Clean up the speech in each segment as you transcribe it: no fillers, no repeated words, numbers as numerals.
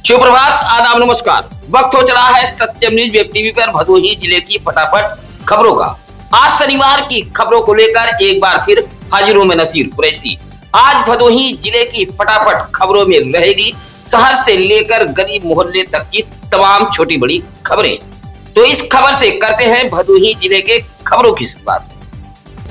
सुप्रभात, आदाब, नमस्कार। वक्त हो चला है सत्यम न्यूज वेब टीवी पर भदोही जिले की फटाफट खबरों का। आज शनिवार की खबरों को लेकर एक बार फिर हाजिर हूं मैं नसीर कुरैशी। आज भदोही जिले की फटाफट खबरों में रहेगी शहर से लेकर गली मोहल्ले तक की तमाम छोटी बड़ी खबरें। तो इस खबर से करते हैं भदोही जिले के खबरों की शुरुआत।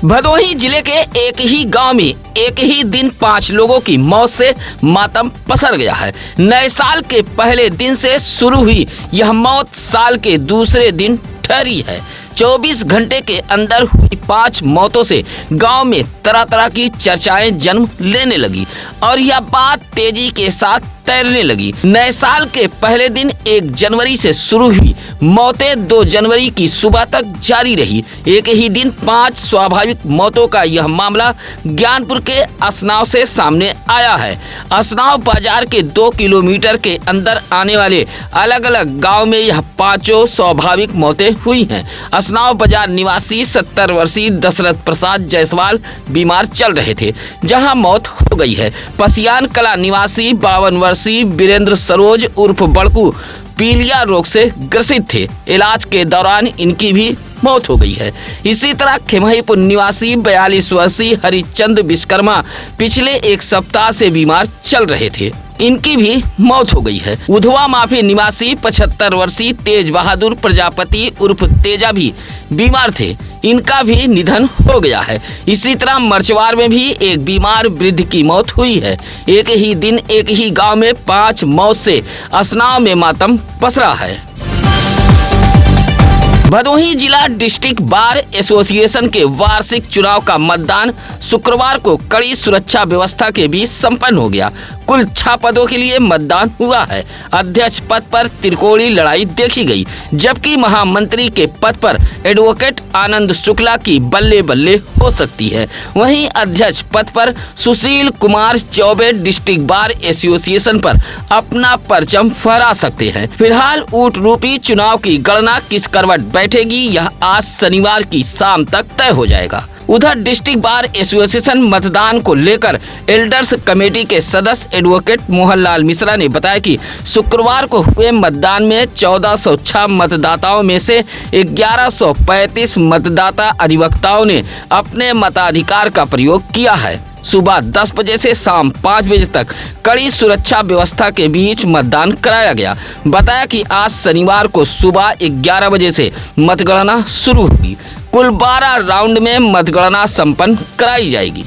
भदोही जिले के एक ही गांव में एक ही दिन 5 लोगों की मौत से मातम पसर गया है। नए साल के पहले दिन से शुरू हुई यह मौत साल के दूसरे दिन ठहरी है। 24 घंटे के अंदर हुई 5 मौतों से गांव में तरह तरह की चर्चाएं जन्म लेने लगी और यह बात तेजी के साथ तैरने लगी। नए साल के पहले दिन 1 जनवरी से शुरू हुई मौतें 2 जनवरी की सुबह तक जारी रही। एक ही दिन 5 स्वाभाविक मौतों का यह मामला ज्ञानपुर के असनाव से सामने आया है। असनाव बाजार के 2 किलोमीटर के अंदर आने वाले अलग अलग गांव में यह 5 स्वाभाविक मौतें हुई हैं। असनाव बाजार निवासी 70 वर्षीय दशरथ प्रसाद जायसवाल बीमार चल रहे थे, जहां मौत हो गई है। पसियान कला निवासी 52 वर्षीय वीरेंद्र सरोज उर्फ बड़कू पीलिया रोग से ग्रसित थे। इलाज के दौरान इनकी भी मौत हो गई है। इसी तरह खेमहीपुर निवासी 42 वर्षीय हरिचंद विश्वकर्मा पिछले 1 सप्ताह से बीमार चल रहे थे, इनकी भी मौत हो गई है। उधवा माफी निवासी 75 वर्षीय तेज बहादुर प्रजापति उर्फ तेजा भी बीमार थे, इनका भी निधन हो गया है। इसी तरह मरचवार में भी एक बीमार वृद्ध की मौत हुई है। एक ही दिन एक ही गांव में 5 मौत से असनाव में मातम पसरा है। भदोही जिला डिस्ट्रिक्ट बार एसोसिएशन के वार्षिक चुनाव का मतदान शुक्रवार को कड़ी सुरक्षा व्यवस्था के बीच संपन्न हो गया। कुल 6 पदों के लिए मतदान हुआ है। अध्यक्ष पद पर त्रिकोणीय लड़ाई देखी गई, जबकि महामंत्री के पद पर एडवोकेट आनंद शुक्ला की बल्ले बल्ले हो सकती है। वहीं अध्यक्ष पद पर Sushil Kumar Choubey district bar association पर अपना परचम फहरा सकते हैं। फिलहाल ऊंट रूपी चुनाव की गणना किस करवट बैठेगी, यह आज शनिवार की शाम तक तय हो जाएगा। उधर डिस्ट्रिक्ट बार एसोसिएशन मतदान को लेकर एल्डर्स कमेटी के सदस्य एडवोकेट मोहनलाल मिश्रा ने बताया कि शुक्रवार को हुए मतदान में 1406 मतदाताओं में से 1135 मतदाता अधिवक्ताओं ने अपने मताधिकार का प्रयोग किया है। सुबह 10 बजे से शाम 5 बजे तक कड़ी सुरक्षा व्यवस्था के बीच मतदान कराया गया। बताया कि आज शनिवार को सुबह 11 बजे से मतगणना शुरू हुई। कुल 12 राउंड में मतगणना संपन्न कराई जाएगी।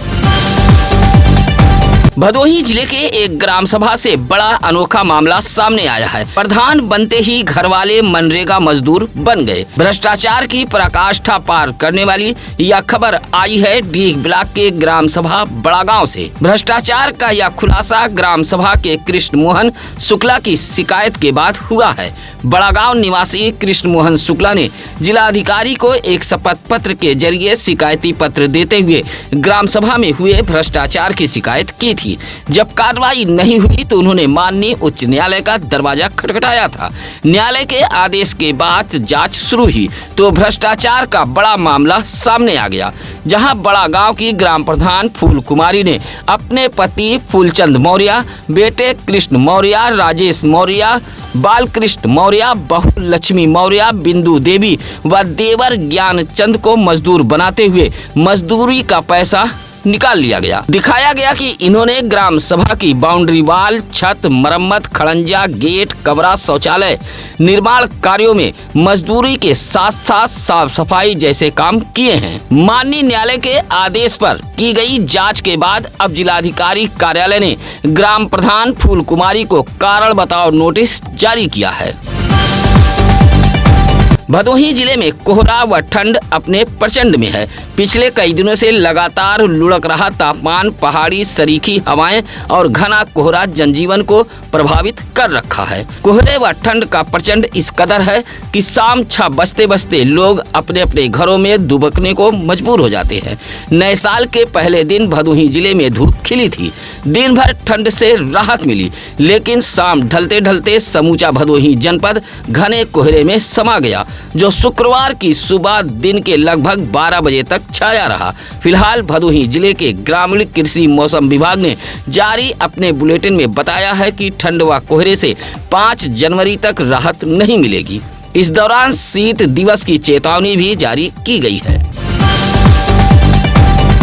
भदोही जिले के एक ग्राम सभा से बड़ा अनोखा मामला सामने आया है। प्रधान बनते ही घरवाले मनरेगा मजदूर बन गए। भ्रष्टाचार की पराकाष्ठा पार करने वाली यह खबर आई है डीग ब्लॉक के ग्राम सभा बड़ागांव से। भ्रष्टाचार का यह खुलासा ग्राम सभा के कृष्ण मोहन शुक्ला की शिकायत के बाद हुआ है। बड़ागांव निवासी कृष्ण मोहन शुक्ला ने जिलाधिकारी को एक शपथ पत्र के जरिए शिकायती पत्र देते हुए ग्राम सभा में हुए भ्रष्टाचार की शिकायत की थी। जब कार्रवाई नहीं हुई तो उन्होंने माननीय उच्च न्यायालय का दरवाजा खटखटाया था। न्यायालय के आदेश के बाद जांच शुरू हुई तो भ्रष्टाचार का बड़ा मामला सामने आ गया, जहां बड़ा गांव की ग्राम प्रधान फूल कुमारी ने अपने पति फूलचंद मौर्य, बेटे कृष्ण मौर्य, राजेश मौर्य, बालकृष्ण मौर्य, बहू लक्ष्मी मौर्य, बिंदु देवी व देवर ज्ञानचंद को मजदूर बनाते हुए मजदूरी का पैसा निकाल लिया गया। दिखाया गया कि इन्होंने ग्राम सभा की बाउंड्री वाल, छत मरम्मत, खड़ंजा, गेट, कमरा, शौचालय निर्माण कार्यों में मजदूरी के साथ साथ साफ सफाई जैसे काम किए हैं। माननीय न्यायालय के आदेश पर की गई जांच के बाद अब जिलाधिकारी कार्यालय ने ग्राम प्रधान फूल कुमारी को कारण बताओ नोटिस जारी किया है। भदोही जिले में कोहरा व ठंड अपने प्रचंड में है। पिछले कई दिनों से लगातार लुढ़क रहा तापमान, पहाड़ी सरीखी हवाएं और घना कोहरा जनजीवन को प्रभावित कर रखा है। कोहरे व ठंड का प्रचंड इस कदर है कि शाम 6 बजते बजते लोग अपने अपने घरों में दुबकने को मजबूर हो जाते हैं। नए साल के पहले दिन भदोही जिले में धूप खिली थी। दिन भर ठंड से राहत मिली, लेकिन शाम ढलते ढलते समूचा भदोही जनपद घने कोहरे में समा गया। जो शुक्रवार की सुबह दिन के लगभग 12 बजे तक छाया रहा। फिलहाल भदोही जिले के ग्रामीण कृषि मौसम विभाग ने जारी अपने बुलेटिन में बताया है कि ठंड व कोहरे से 5 जनवरी तक राहत नहीं मिलेगी। इस दौरान शीत दिवस की चेतावनी भी जारी की गई है।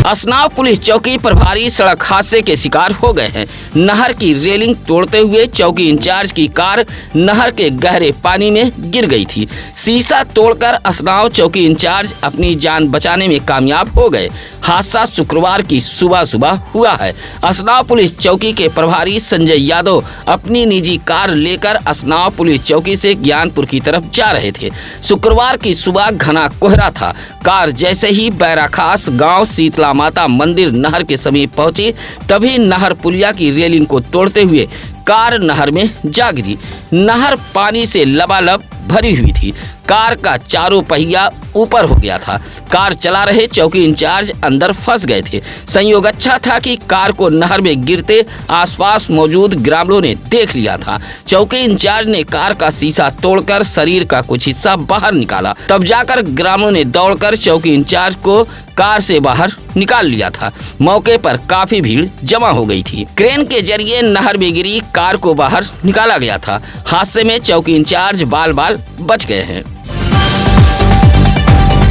असनाव पुलिस चौकी प्रभारी सड़क हादसे के शिकार हो गए हैं। नहर की रेलिंग तोड़ते हुए चौकी इंचार्ज की कार नहर के गहरे पानी में गिर गई थी। शीशा तोड़कर असनाव चौकी इंचार्ज अपनी जान बचाने में कामयाब हो गए। हादसा शुक्रवार की सुबह हुआ है। असनाव पुलिस चौकी के प्रभारी संजय यादव अपनी निजी कार लेकर असनाव पुलिस चौकी से ज्ञानपुर की तरफ जा रहे थे। शुक्रवार की सुबह घना कोहरा था। कार जैसे ही बैराखास गांव शीतला माता मंदिर नहर के समीप पहुंची, तभी नहर पुलिया की रेलिंग को तोड़ते हुए कार नहर में जा गिरी। नहर पानी से लबालब भरी हुई थी। कार का चारों पहिया ऊपर हो गया था। कार चला रहे चौकी इंचार्ज अंदर फंस गए थे। संयोग अच्छा था कि कार को नहर में गिरते आसपास मौजूद ग्रामीणों ने देख लिया था। चौकी इंचार्ज ने कार का शीशा तोड़कर शरीर का कुछ हिस्सा बाहर निकाला। तब जाकर ग्रामीणों ने दौड़कर चौकी इंचार्ज को कार से बाहर निकाल लिया था। मौके पर काफी भीड़ जमा हो गई थी। क्रेन के जरिए नहर में गिरी कार को बाहर निकाला गया था। हादसे में चौकी इंचार्ज बाल बच गए हैं।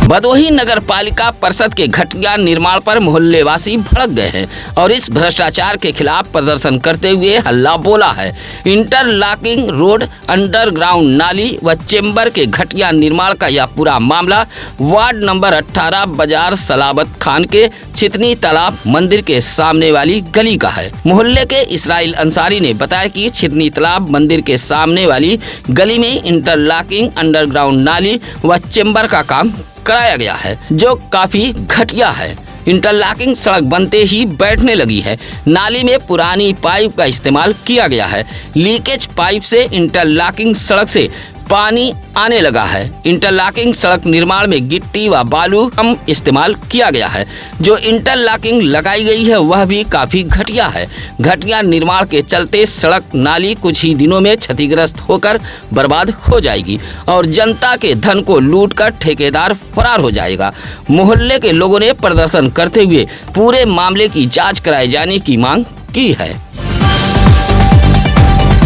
भदोही नगर पालिका परिषद के घटिया निर्माण पर मोहल्लेवासी भड़क गए हैं और इस भ्रष्टाचार के खिलाफ प्रदर्शन करते हुए हल्ला बोला है। इंटरलॉकिंग रोड, अंडरग्राउंड नाली व चेंबर के घटिया निर्माण का यह पूरा मामला वार्ड नंबर 18 बाजार सलाबत खान के छितनी तालाब मंदिर के सामने वाली गली का है। मोहल्ले के इसराइल अंसारी ने बताया कि छितनी तालाब मंदिर के सामने वाली गली में इंटरलॉकिंग, अंडरग्राउंड नाली व चेंबर का काम कराया गया है, जो काफी घटिया है। इंटरलॉकिंग सड़क बनते ही बैठने लगी है। नाली में पुरानी पाइप का इस्तेमाल किया गया है। लीकेज पाइप से इंटरलॉकिंग सड़क से पानी आने लगा है। इंटरलॉकिंग सड़क निर्माण में गिट्टी व बालू कम इस्तेमाल किया गया है। जो इंटरलॉकिंग लगाई गई है वह भी काफी घटिया है। घटिया निर्माण के चलते सड़क नाली कुछ ही दिनों में क्षतिग्रस्त होकर बर्बाद हो जाएगी और जनता के धन को लूटकर ठेकेदार फरार हो जाएगा। मोहल्ले के लोगों ने प्रदर्शन करते हुए पूरे मामले की जांच कराए जाने की मांग की है।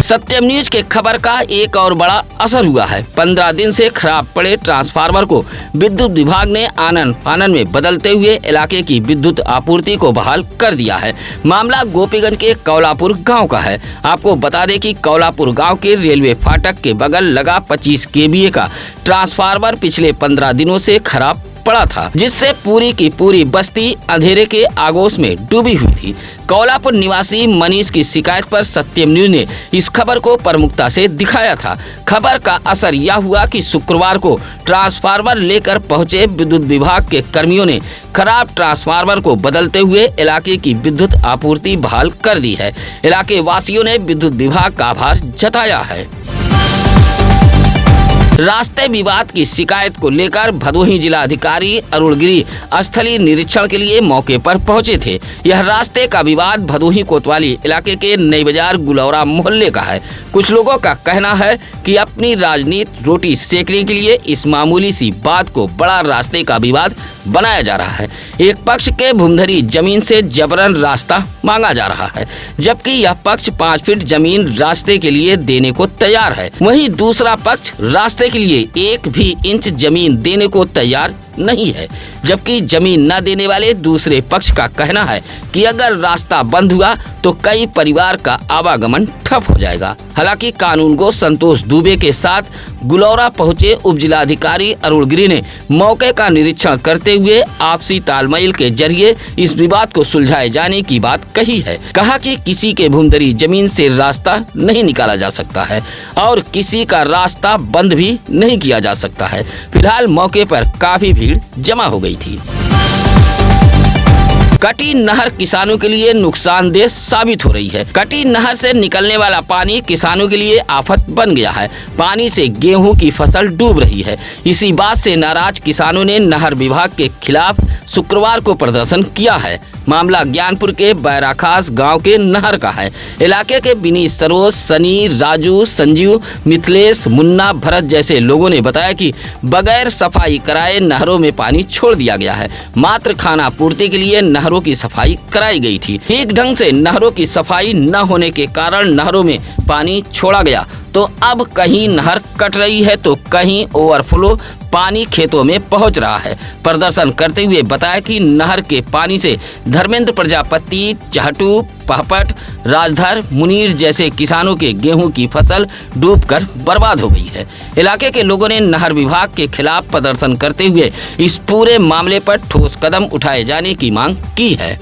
सत्यम न्यूज के खबर का एक और बड़ा असर हुआ है। 15 दिन से खराब पड़े ट्रांसफार्मर को विद्युत विभाग ने आनन फानन में बदलते हुए इलाके की विद्युत आपूर्ति को बहाल कर दिया है। मामला गोपीगंज के कौलापुर गांव का है। आपको बता दें कि कौलापुर गांव के रेलवे फाटक के बगल लगा 25 kVA का ट्रांसफार्मर पिछले 15 दिनों से खराब पड़ा था, जिससे पूरी की पूरी बस्ती अंधेरे के आगोश में डूबी हुई थी। कौलापुर निवासी मनीष की शिकायत पर सत्यम न्यूज ने इस खबर को प्रमुखता से दिखाया था। खबर का असर यह हुआ कि शुक्रवार को ट्रांसफार्मर लेकर पहुंचे विद्युत विभाग के कर्मियों ने खराब ट्रांसफार्मर को बदलते हुए इलाके की विद्युत आपूर्ति बहाल कर दी है। इलाके वासियों ने विद्युत विभाग का आभार जताया है। रास्ते विवाद की शिकायत को लेकर भदोही जिला अधिकारी अरुण गिरी स्थलीय निरीक्षण के लिए मौके पर पहुंचे थे। यह रास्ते का विवाद भदोही कोतवाली इलाके के नई बाजार गुलौरा मोहल्ले का है। कुछ लोगों का कहना है कि अपनी राजनीति रोटी सेकने के लिए इस मामूली सी बात को बड़ा रास्ते का विवाद बनाया जा रहा है। एक पक्ष के भूमधरी जमीन से जबरन रास्ता मांगा जा रहा है, जबकि यह पक्ष 5 फीट जमीन रास्ते के लिए देने को तैयार है। वहीं दूसरा पक्ष रास्ते के लिए 1 भी इंच जमीन देने को तैयार नहीं है, जबकि जमीन न देने वाले दूसरे पक्ष का कहना है कि अगर रास्ता बंद हुआ तो कई परिवार का आवागमन ठप हो जाएगा। हालांकि कानून गो संतोष दुबे के साथ गुलौरा पहुंचे उप जिलाधिकारी अरुण गिरी ने मौके का निरीक्षण करते हुए आपसी तालमेल के जरिए इस विवाद को सुलझाए जाने की बात कही है। कहा कि किसी के भूमधरी जमीन से रास्ता नहीं निकाला जा सकता है और किसी का रास्ता बंद भी नहीं किया जा सकता है। फिलहाल मौके पर काफी भीड़ जमा हो गई थी। कटी नहर किसानों के लिए नुकसानदेह साबित हो रही है। कटी नहर से निकलने वाला पानी किसानों के लिए आफत बन गया है। पानी से गेहूं की फसल डूब रही है। इसी बात से नाराज किसानों ने नहर विभाग के खिलाफ शुक्रवार को प्रदर्शन किया है। मामला ज्ञानपुर के बैराखास गांव के नहर का है। इलाके के बिनी, सरोज, सनी, राजू, संजीव, मिथिलेश, मुन्ना, भरत जैसे लोगों ने बताया कि बगैर सफाई कराए नहरों में पानी छोड़ दिया गया है। मात्र खाना पूर्ति के लिए नहरों की सफाई कराई गई थी। ठीक ढंग से नहरों की सफाई न होने के कारण नहरों में पानी छोड़ा गया, तो अब कहीं नहर कट रही है तो कहीं ओवरफ्लो पानी खेतों में पहुंच रहा है। प्रदर्शन करते हुए बताया कि नहर के पानी से धर्मेंद्र प्रजापति, चहटू, पहपट, राजधर, मुनीर जैसे किसानों के गेहूं की फसल डूबकर बर्बाद हो गई है। इलाके के लोगों ने नहर विभाग के खिलाफ प्रदर्शन करते हुए इस पूरे मामले पर ठोस कदम उठाए जाने की मांग की है।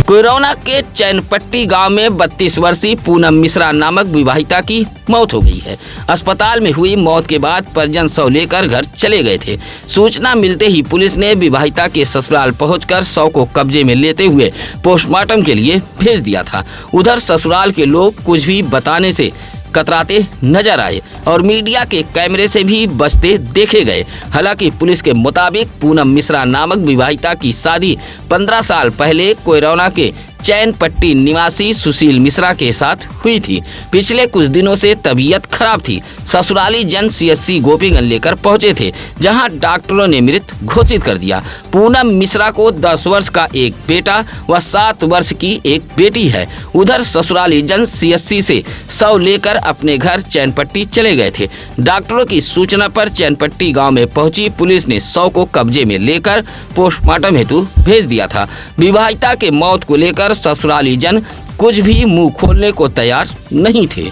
कोयरौना के चैनपट्टी गांव में 32 वर्षीय पूनम मिश्रा नामक विवाहिता की मौत हो गई है। अस्पताल में हुई मौत के बाद परिजन शव लेकर घर चले गए थे। सूचना मिलते ही पुलिस ने विवाहिता के ससुराल पहुंचकर शव को कब्जे में लेते हुए पोस्टमार्टम के लिए भेज दिया था। उधर ससुराल के लोग कुछ भी बताने से कतराते नजर आए और मीडिया के कैमरे से भी बचते देखे गए। हालांकि पुलिस के मुताबिक पूनम मिश्रा नामक विवाहिता की शादी 15 साल पहले कोयरौना के चैनपट्टी निवासी सुशील मिश्रा के साथ हुई थी। पिछले कुछ दिनों से तबीयत खराब थी। ससुराली जन CHC गोपीगंज लेकर पहुंचे थे, जहां डॉक्टरों ने मृत घोषित कर दिया। पूनम मिश्रा को 10 वर्ष का एक बेटा व 7 वर्ष की एक बेटी है। उधर ससुराली जन CHC से शव लेकर अपने घर चैनपट्टी चले गए थे। डॉक्टरों की सूचना पर चैनपट्टी गांव में पहुंची पुलिस ने शव को कब्जे में लेकर पोस्टमार्टम हेतु भेज दिया था। विवाहिता के मौत को लेकर ससुराली जन कुछ भी मुंह खोलने को तैयार नहीं थे।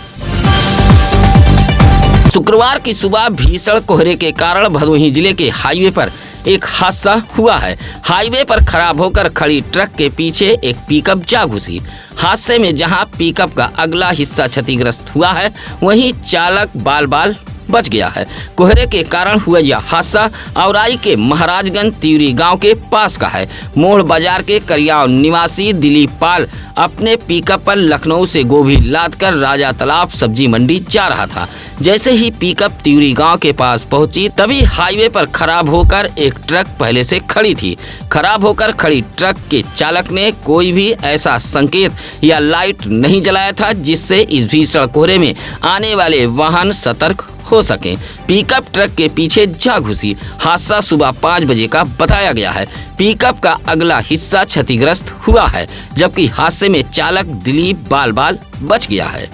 शुक्रवार की सुबह भीषण कोहरे के कारण भदोही जिले के हाईवे पर एक हादसा हुआ है। हाईवे पर खराब होकर खड़ी ट्रक के पीछे एक पिकअप जा घुसी। हादसे में जहां पिकअप का अगला हिस्सा क्षतिग्रस्त हुआ है, वहीं चालक बाल बाल बच गया है। कोहरे के कारण हुआ यह हादसा औराई के महाराजगंज तिवरी गांव के पास का है। मोड़ बाजार के करियाव निवासी दिलीप पाल अपने पिकअप पर लखनऊ से गोभी लादकर राजा तालाब सब्जी मंडी जा रहा था। जैसे ही पिकअप तिवरी गांव के पास पहुंची, तभी हाईवे पर खराब होकर एक ट्रक पहले से खड़ी थी। खराब होकर खड़ी ट्रक के चालक ने कोई भी ऐसा संकेत या लाइट नहीं जलाया था जिससे इस भीषण कोहरे में आने वाले वाहन सतर्क हो सके। पिकअप ट्रक के पीछे जा घुसी। हादसा सुबह 5 बजे का बताया गया है। पिकअप का अगला हिस्सा क्षतिग्रस्त हुआ है, जबकि हादसे में चालक दिलीप बाल बाल बच गया है।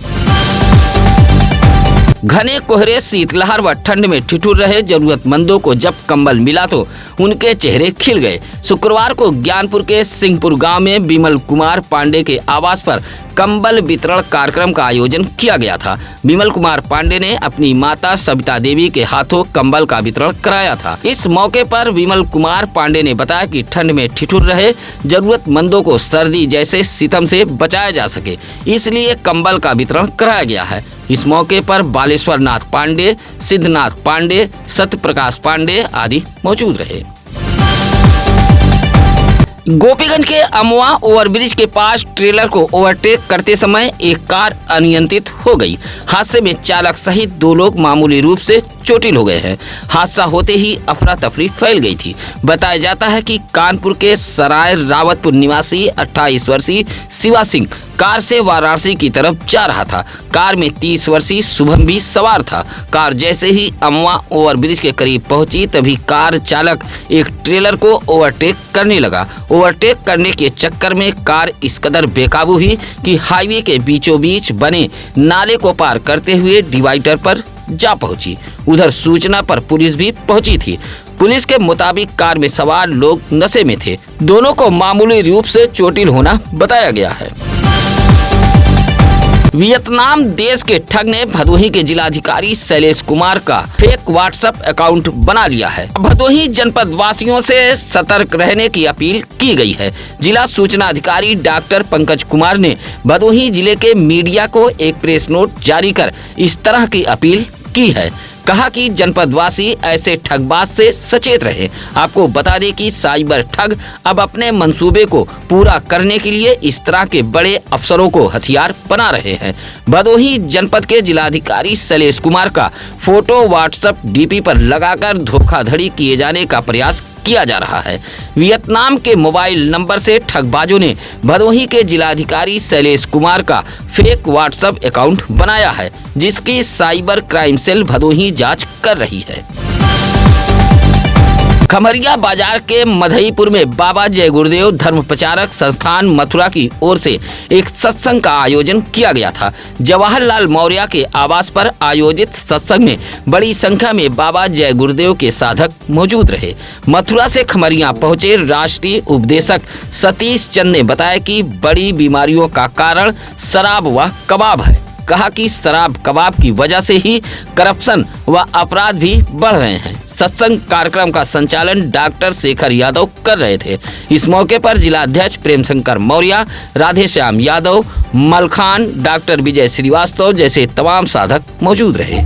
घने कोहरे, शीतलहर व ठंड में ठिठुर रहे जरूरतमंदों को जब कंबल मिला तो उनके चेहरे खिल गए। शुक्रवार को ज्ञानपुर के सिंहपुर गांव में विमल कुमार पांडे के आवास पर कंबल वितरण कार्यक्रम का आयोजन किया गया था। विमल कुमार पांडे ने अपनी माता सविता देवी के हाथों कंबल का वितरण कराया था। इस मौके पर विमल कुमार पांडे ने बताया कि ठंड में ठिठुर रहे जरूरतमंदों को सर्दी जैसे सितम से बचाया जा सके, इसलिए कंबल का वितरण कराया गया है। इस मौके पर बालेश्वर नाथ पांडे, सिद्धनाथ पांडे, सत्यप्रकाश पांडे आदि मौजूद रहे। गोपीगंज के अमवा ओवरब्रिज के पास ट्रेलर को ओवरटेक करते समय एक कार अनियंत्रित हो गई। हादसे में चालक सहित 2 लोग मामूली रूप से चोटिल हो गए हैं। हादसा होते ही अफरा तफरी फैल गई थी। बताया जाता है कि कानपुर के सराय रावतपुर निवासी 28 वर्षीय शिवा सिंह कार से वाराणसी की तरफ जा रहा था। कार में 30 वर्षीय शुभम भी सवार था। कार जैसे ही अमवा ओवरब्रिज के करीब पहुंची, तभी कार चालक एक ट्रेलर को ओवरटेक करने लगा। ओवरटेक करने के चक्कर में कार इस कदर बेकाबू हुई कि हाईवे के बीचों बीच बने नाले को पार करते हुए डिवाइडर पर जा पहुंची। उधर सूचना पर पुलिस भी पहुंची थी। पुलिस के मुताबिक कार में सवार लोग नशे में थे। दोनों को मामूली रूप से चोटिल होना बताया गया है। वियतनाम देश के ठग ने भदोही के जिलाधिकारी शैलेश कुमार का फेक व्हाट्सएप अकाउंट बना लिया है। भदोही जनपद वासियों से सतर्क रहने की अपील की गई है। जिला सूचना अधिकारी डॉक्टर पंकज कुमार ने भदोही जिले के मीडिया को एक प्रेस नोट जारी कर इस तरह की अपील की है। कहा कि जनपदवासी ऐसे ठगबाज से सचेत रहे। आपको बता दें कि साइबर ठग अब अपने मंसूबे को पूरा करने के लिए इस तरह के बड़े अफसरों को हथियार बना रहे हैं। भदोही जनपद के जिलाधिकारी शैलेश कुमार का फोटो व्हाट्सएप डीपी पर लगाकर धोखाधड़ी किए जाने का प्रयास किया जा रहा है। वियतनाम के मोबाइल नंबर से ठगबाजों ने भदोही के जिलाधिकारी शैलेश कुमार का फेक व्हाट्सएप अकाउंट बनाया है, जिसकी साइबर क्राइम सेल भदोही जांच कर रही है। खमरिया बाजार के मधईपुर में बाबा जय गुरुदेव धर्म प्रचारक संस्थान मथुरा की ओर से एक सत्संग का आयोजन किया गया था। जवाहरलाल मौर्य के आवास पर आयोजित सत्संग में बड़ी संख्या में बाबा जय गुरुदेव के साधक मौजूद रहे। मथुरा से खमरिया पहुंचे राष्ट्रीय उपदेशक सतीश चंद ने बताया कि बड़ी बीमारियों का कारण शराब व कबाब है। कहा कि शराब कबाब की वजह से ही करप्शन व अपराध भी बढ़ रहे हैं। सत्संग कार्यक्रम का संचालन डॉक्टर शेखर यादव कर रहे थे। इस मौके पर जिला अध्यक्ष प्रेम शंकर मौर्य, राधेश्याम यादव, मलखान, डॉक्टर विजय श्रीवास्तव जैसे तमाम साधक मौजूद रहे।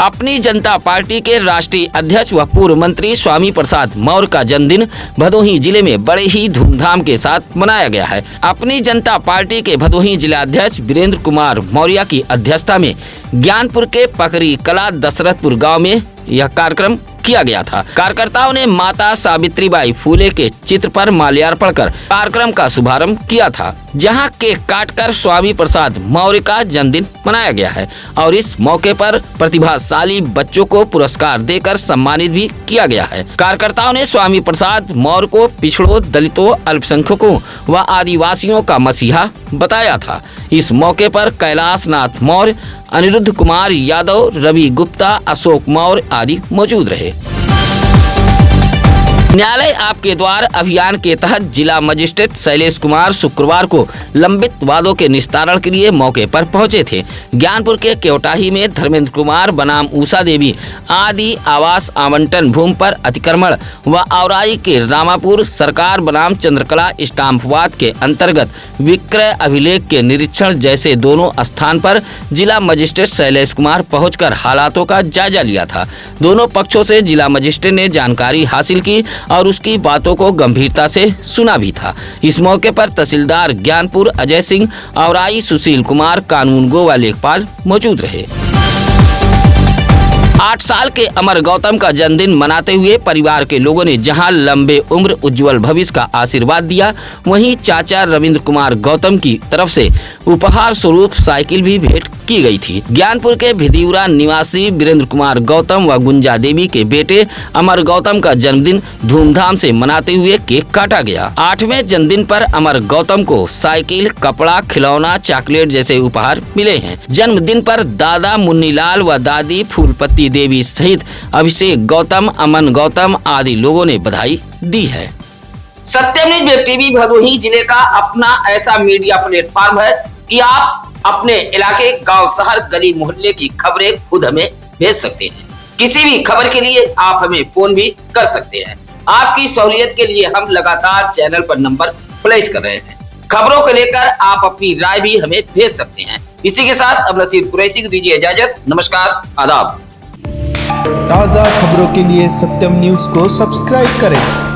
अपनी जनता पार्टी के राष्ट्रीय अध्यक्ष व पूर्व मंत्री स्वामी प्रसाद मौर्य का जन्मदिन भदोही जिले में बड़े ही धूमधाम के साथ मनाया गया है। अपनी जनता पार्टी के भदोही जिला अध्यक्ष वीरेंद्र कुमार मौर्य की अध्यक्षता में ज्ञानपुर के पकरी कला दशरथपुर गांव में यह कार्यक्रम किया गया था। कार्यकर्ताओं ने माता सावित्रीबाई फूले के चित्र पर माल्यार्पण कर कार्यक्रम का शुभारंभ किया था, जहां केक काटकर स्वामी प्रसाद मौर्य का जन्मदिन मनाया गया है और इस मौके पर प्रतिभाशाली बच्चों को पुरस्कार देकर सम्मानित भी किया गया है। कार्यकर्ताओं ने स्वामी प्रसाद मौर्य को पिछड़ों, दलितों, अल्पसंख्यकों व आदिवासियों का मसीहा बताया था। इस मौके पर कैलाश नाथ मौर्य, अनिरुद्ध कुमार यादव, रवि गुप्ता, अशोक मौर्य आदि मौजूद रहे। न्यायालय आपके द्वार अभियान के तहत जिला मजिस्ट्रेट शैलेश कुमार शुक्रवार को लंबित वादों के निस्तारण के लिए मौके पर पहुंचे थे। ज्ञानपुर के केवटाही में धर्मेंद्र कुमार बनाम उषा देवी आदि आवास आवंटन भूमि पर अतिक्रमण व औराई के रामापुर सरकार बनाम चंद्रकला स्टाम्पवाद के अंतर्गत विक्रय अभिलेख के निरीक्षण जैसे दोनों स्थान पर जिला मजिस्ट्रेट शैलेश कुमार पहुंचकर हालातों का जायजा लिया था। दोनों पक्षों से जिला मजिस्ट्रेट ने जानकारी हासिल की और उसकी बातों को गंभीरता से सुना भी था। इस मौके पर तहसीलदार ज्ञानपुर अजय सिंह, औराई सुशील कुमार, कानून गो व लेखपाल मौजूद रहे। 8 साल के अमर गौतम का जन्मदिन मनाते हुए परिवार के लोगों ने जहां लंबे उम्र उज्जवल भविष्य का आशीर्वाद दिया, वहीं चाचा रविंद्र कुमार गौतम की तरफ से उपहार स्वरूप साइकिल भी भेंट की गई थी। ज्ञानपुर के भिदिउरा निवासी वीरेंद्र कुमार गौतम व गुंजा देवी के बेटे अमर गौतम का जन्मदिन धूमधाम से मनाते हुए केक काटा गया। 8वें जन्मदिन पर अमर गौतम को साइकिल, कपड़ा, खिलौना, चॉकलेट जैसे उपहार मिले हैं। जन्मदिन पर दादा मुन्नीलाल व दादी फूलपत्ती देवी सहित अभिषेक गौतम, अमन गौतम आदि लोगों ने बधाई दी है। सत्यम न्यूज़ वेब टीवी भदोही जिले का अपना ऐसा मीडिया प्लेटफॉर्म है कि आप अपने इलाके, गांव, शहर, गली, मोहल्ले की खबरें खुद हमें भेज सकते हैं। किसी भी खबर के लिए आप हमें फोन भी कर सकते हैं। आपकी सहूलियत के लिए हम लगातार चैनल पर नंबर फ्लैश कर रहे हैं। खबरों को लेकर आप अपनी राय भी हमें भेज सकते हैं। इसी के साथ अब नसीर कुरैशी को दीजिए इजाजत। नमस्कार, आदाब। ताज़ा खबरों के लिए सत्यम न्यूज़ को सब्सक्राइब करें।